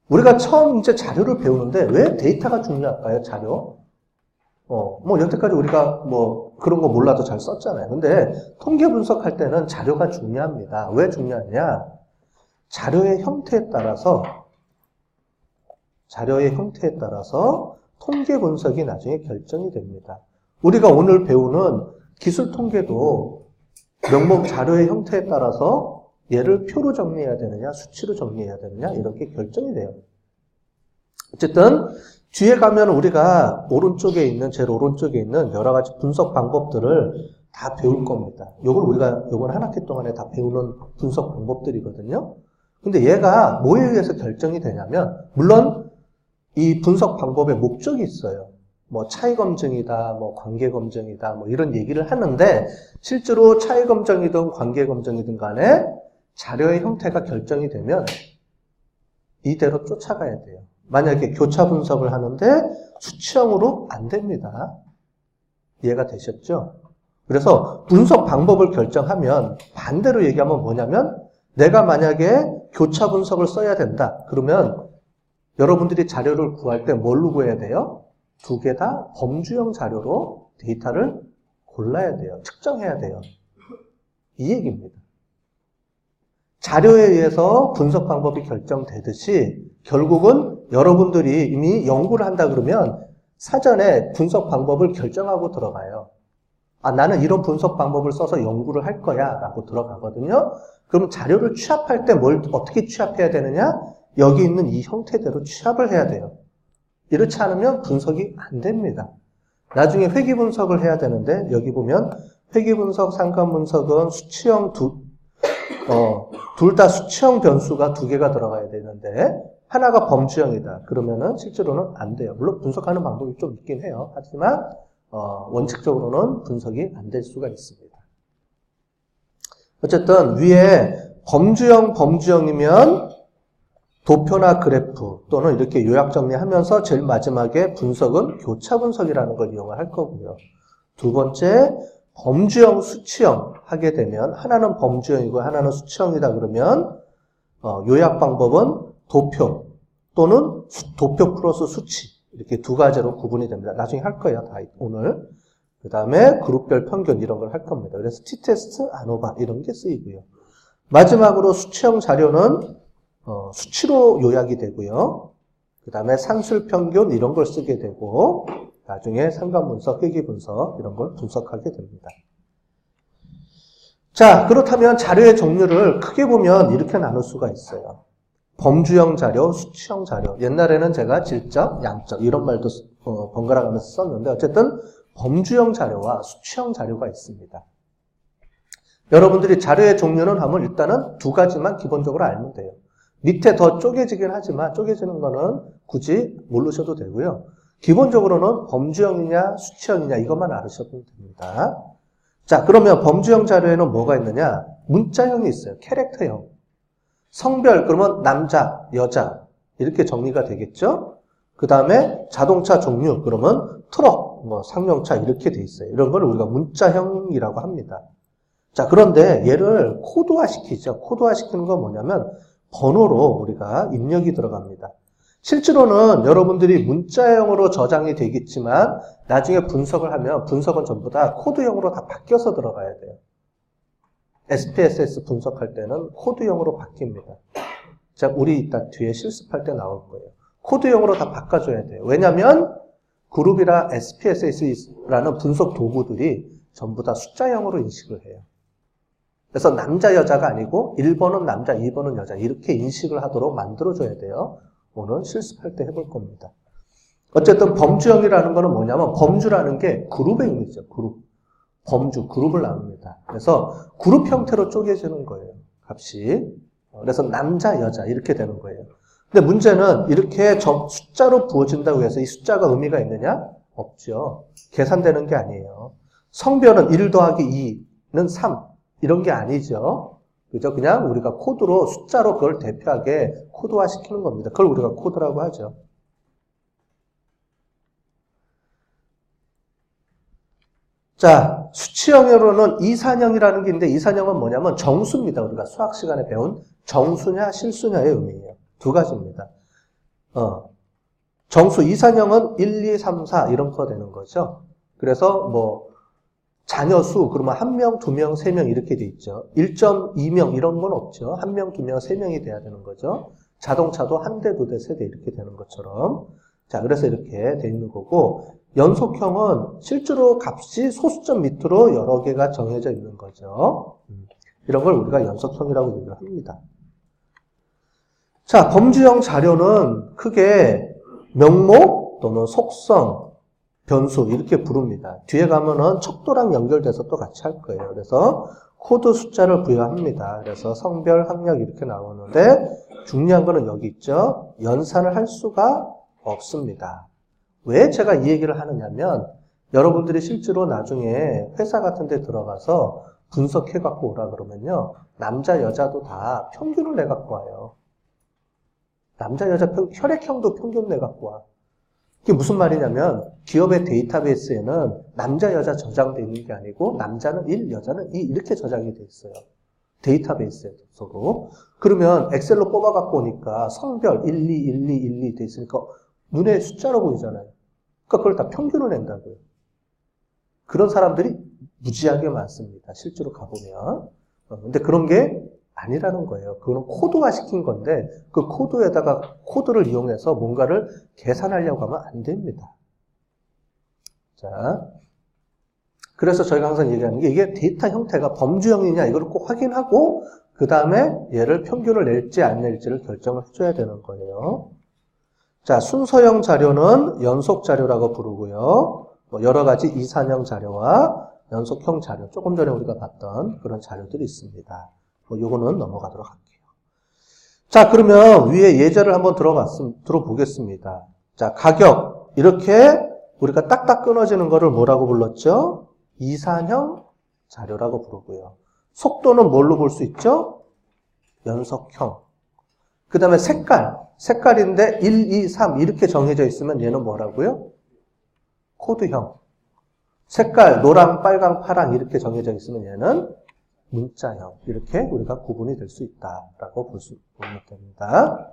우리가 처음 이제 자료를 배우는데 왜 데이터가 중요할까요? 자료? 뭐 여태까지 우리가 뭐 그런 거 몰라도 잘 썼잖아요. 근데 통계 분석할 때는 자료가 중요합니다. 왜 중요하냐? 자료의 형태에 따라서 통계 분석이 나중에 결정이 됩니다. 우리가 오늘 배우는 기술 통계도 명목 자료의 형태에 따라서 얘를 표로 정리해야 되느냐, 수치로 정리해야 되느냐, 이렇게 결정이 돼요. 어쨌든, 뒤에 가면 우리가 제일 오른쪽에 있는 여러 가지 분석 방법들을 다 배울 겁니다. 요건 한 학기 동안에 다 배우는 분석 방법들이거든요. 근데 얘가 뭐에 의해서 결정이 되냐면, 물론 이 분석 방법의 목적이 있어요. 뭐 차이 검증이다, 뭐 관계 검증이다, 뭐 이런 얘기를 하는데, 실제로 차이 검증이든 관계 검증이든 간에 자료의 형태가 결정이 되면 이대로 쫓아가야 돼요. 만약에 교차 분석을 하는데 수치형으로 안 됩니다. 이해가 되셨죠? 그래서 분석 방법을 결정하면 반대로 얘기하면 뭐냐면 내가 만약에 교차 분석을 써야 된다. 그러면 여러분들이 자료를 구할 때 뭘로 구해야 돼요? 두 개 다 범주형 자료로 데이터를 골라야 돼요. 측정해야 돼요. 이 얘기입니다. 자료에 의해서 분석 방법이 결정되듯이 결국은 여러분들이 이미 연구를 한다 그러면 사전에 분석 방법을 결정하고 들어가요. 나는 이런 분석 방법을 써서 연구를 할 거야 라고 들어가거든요. 그럼 자료를 취합할 때 어떻게 취합해야 되느냐? 여기 있는 이 형태대로 취합을 해야 돼요. 이렇지 않으면 분석이 안 됩니다. 나중에 회귀 분석을 해야 되는데 여기 보면 회귀 분석, 상관 분석은 수치형 둘 다 수치형 변수가 두 개가 들어가야 되는데 하나가 범주형이다. 그러면은 실제로는 안 돼요. 물론 분석하는 방법이 좀 있긴 해요. 하지만 원칙적으로는 분석이 안 될 수가 있습니다. 어쨌든 위에 범주형이면 도표나 그래프 또는 이렇게 요약 정리하면서 제일 마지막에 분석은 교차 분석이라는 걸 이용을 할 거고요. 두 번째 범주형, 수치형 하게 되면 하나는 범주형이고 하나는 수치형이다 그러면 요약 방법은 도표 또는 도표 플러스 수치 이렇게 두 가지로 구분이 됩니다. 나중에 할 거예요. 다 오늘. 그 다음에 그룹별 평균 이런 걸 할 겁니다. 그래서 T테스트, 아노바 이런 게 쓰이고요. 마지막으로 수치형 자료는 수치로 요약이 되고요. 그 다음에 산술 평균 이런 걸 쓰게 되고 나중에 상관 분석, 회귀 분석 이런 걸 분석하게 됩니다. 자, 그렇다면 자료의 종류를 크게 보면 이렇게 나눌 수가 있어요. 범주형 자료, 수치형 자료. 옛날에는 제가 질적, 양적 이런 말도 번갈아 가면서 썼는데 어쨌든 범주형 자료와 수치형 자료가 있습니다. 여러분들이 자료의 종류는 하면 일단은 두 가지만 기본적으로 알면 돼요. 밑에 더 쪼개지긴 하지만 쪼개지는 거는 굳이 모르셔도 되고요. 기본적으로는 범주형이냐 수치형이냐 이것만 알으셔도 됩니다. 자, 그러면 범주형 자료에는 뭐가 있느냐? 문자형이 있어요. 캐릭터형. 성별, 그러면 남자, 여자 이렇게 정리가 되겠죠? 그 다음에 자동차 종류, 그러면 트럭, 상용차 이렇게 돼 있어요. 이런 걸 우리가 문자형이라고 합니다. 자, 그런데 얘를 코드화시키죠. 코드화시키는 건 뭐냐면 번호로 우리가 입력이 들어갑니다. 실제로는 여러분들이 문자형으로 저장이 되겠지만 나중에 분석을 하면 분석은 전부 다 코드형으로 다 바뀌어서 들어가야 돼요. SPSS 분석할 때는 코드형으로 바뀝니다. 자, 우리 이따 뒤에 실습할 때 나올 거예요. 코드형으로 다 바꿔줘야 돼요. 왜냐하면 그룹이라 SPSS라는 분석 도구들이 전부 다 숫자형으로 인식을 해요. 그래서 남자, 여자가 아니고 1번은 남자, 2번은 여자 이렇게 인식을 하도록 만들어줘야 돼요. 오늘 실습할 때 해볼 겁니다. 어쨌든 범주형이라는 거는 뭐냐면 범주라는 게 그룹의 의미죠. 그룹. 범주, 그룹을 나눕니다. 그래서 그룹 형태로 쪼개지는 거예요. 값이. 그래서 남자, 여자 이렇게 되는 거예요. 근데 문제는 이렇게 숫자로 부어진다고 해서 이 숫자가 의미가 있느냐? 없죠. 계산되는 게 아니에요. 성별은 1 더하기 2는 3 이런 게 아니죠. 그죠? 그냥 우리가 코드로 숫자로 그걸 대표하게 코드화 시키는 겁니다. 그걸 우리가 코드라고 하죠. 자, 수치형으로는 이산형이라는 게 있는데 이산형은 뭐냐면 정수입니다. 우리가 수학 시간에 배운 정수냐 실수냐의 의미예요. 두 가지입니다. 정수 이산형은 1, 2, 3, 4 이런 거 되는 거죠. 그래서 뭐 자녀 수 그러면 1명, 2명, 3명 이렇게 돼 있죠. 1.2명 이런 건 없죠. 1명, 2명, 3명이 돼야 되는 거죠. 자동차도 1대, 2대, 3대 이렇게 되는 것처럼. 자, 그래서 이렇게 돼 있는 거고 연속형은 실제로 값이 소수점 밑으로 여러 개가 정해져 있는 거죠. 이런 걸 우리가 연속형이라고 얘기를 합니다. 자, 범주형 자료는 크게 명목 또는 속성, 변수 이렇게 부릅니다. 뒤에 가면은 척도랑 연결돼서 또 같이 할 거예요. 그래서 코드 숫자를 부여합니다. 그래서 성별, 학력 이렇게 나오는데 중요한 거는 여기 있죠. 연산을 할 수가 없습니다. 왜 제가 이 얘기를 하느냐면 여러분들이 실제로 나중에 회사 같은 데 들어가서 분석해 갖고 오라 그러면요. 남자, 여자도 다 평균을 내 갖고 와요. 남자, 여자 혈액형도 평균 내 갖고 와. 이게 무슨 말이냐면 기업의 데이터베이스에는 남자, 여자 저장되어 있는 게 아니고 남자는 1, 여자는 2 이렇게 저장이 되어 있어요. 데이터베이스에서도. 그러면 엑셀로 뽑아 갖고 오니까 성별 1, 2, 1, 2, 1, 2 돼 있으니까 눈에 숫자로 보이잖아요. 그러니까 그걸 다 평균을 낸다고요. 그런 사람들이 무지하게 많습니다. 실제로 가보면. 근데 그런 게 아니라는 거예요. 그거는 코드화 시킨 건데 그 코드에다가 코드를 이용해서 뭔가를 계산하려고 하면 안 됩니다. 자, 그래서 저희가 항상 얘기하는 게 이게 데이터 형태가 범주형이냐 이걸 꼭 확인하고 그 다음에 얘를 평균을 낼지 안 낼지를 결정을 해줘야 되는 거예요. 자, 순서형 자료는 연속 자료라고 부르고요. 뭐 여러 가지 이산형 자료와 연속형 자료, 조금 전에 우리가 봤던 그런 자료들이 있습니다. 뭐 요거는 넘어가도록 할게요. 자, 그러면 위에 예제를 한번 들어보겠습니다. 자, 가격 이렇게 우리가 딱딱 끊어지는 거를 뭐라고 불렀죠? 이산형 자료라고 부르고요. 속도는 뭘로 볼 수 있죠? 연속형. 그 다음에 색깔인데 1, 2, 3 이렇게 정해져 있으면 얘는 뭐라고요? 코드형. 색깔 노랑, 빨강, 파랑 이렇게 정해져 있으면 얘는 문자형. 이렇게 우리가 구분이 될 수 있다라고 보면 됩니다.